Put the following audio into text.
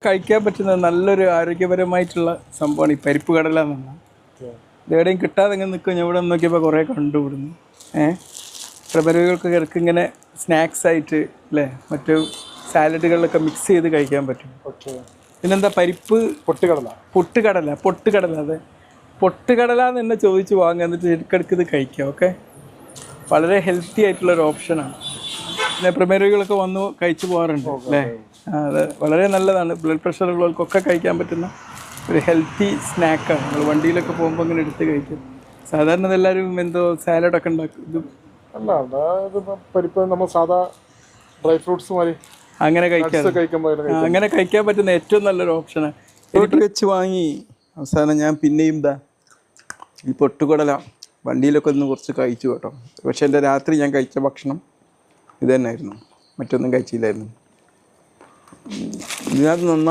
കഴിക്കാൻ പറ്റുന്ന നല്ലൊരു ആരോഗ്യപരമായിട്ടുള്ള സംഭവമാണ് ഈ പരിപ്പ് കടല എന്ന് പറഞ്ഞാൽ. ഇതെവിടെയും കിട്ടാതെ ഇങ്ങനെ നിൽക്കും. ഞാൻ ഇവിടെ നോക്കിയപ്പോൾ കുറേ കണ്ടുപിടുന്നു. പ്രബലുകൾക്ക് ഇടയ്ക്ക് ഇങ്ങനെ സ്നാക്സ് ആയിട്ട് അല്ലേ, മറ്റു സാലഡുകളിലൊക്കെ മിക്സ് ചെയ്ത് കഴിക്കാൻ പറ്റും. പിന്നെന്താ പരിപ്പ് പൊട്ടുകടല അതെ, പൊട്ടുകടല എന്ന് തന്നെ ചോദിച്ച് വാങ്ങുക, എന്നിട്ട് ഇടയ്ക്കിടയ്ക്ക് ഇത് കഴിക്കുക. ഓക്കെ, വളരെ ഹെൽത്തി ആയിട്ടുള്ളൊരു ഓപ്ഷനാണ്. പിന്നെ പ്രമേഹരോഗികളൊക്കെ വന്നു കഴിച്ചു പോകാറുണ്ട് അല്ലേ. അത് വളരെ നല്ലതാണ്. ബ്ലഡ് പ്രഷർ ഉള്ളവർക്കൊക്കെ കഴിക്കാൻ പറ്റുന്ന ഒരു ഹെൽത്തി സ്നാക്കാണ്. നമ്മൾ വണ്ടിയിലൊക്കെ പോകുമ്പോൾ ഇങ്ങനെ എടുത്ത് കഴിക്കും. സാധാരണ ഇതെല്ലാവരും എന്തോ സാലഡൊക്കെ ഉണ്ടാക്കും. ഇത് പരിപ്പ് നമ്മൾ സാധാ ഡ്രൈ ഫ്രൂട്ട്സ് മാതിരി അങ്ങനെ കഴിക്കാൻ പറ്റുന്ന ഏറ്റവും നല്ലൊരു ഓപ്ഷനാണ്. എനിക്ക് വെച്ച് വാങ്ങി അവസാനം ഞാൻ പിന്നെയും ഈ പൊട്ടുകടല വണ്ടിയിലൊക്കെ ഒന്ന് കുറച്ച് കഴിച്ചു കേട്ടോ. പക്ഷേ എൻ്റെ രാത്രി ഞാൻ കഴിച്ച ഭക്ഷണം ഇത് തന്നെയായിരുന്നു, മറ്റൊന്നും കഴിച്ചില്ലായിരുന്നു. ഇതിനകത്ത് നന്നായി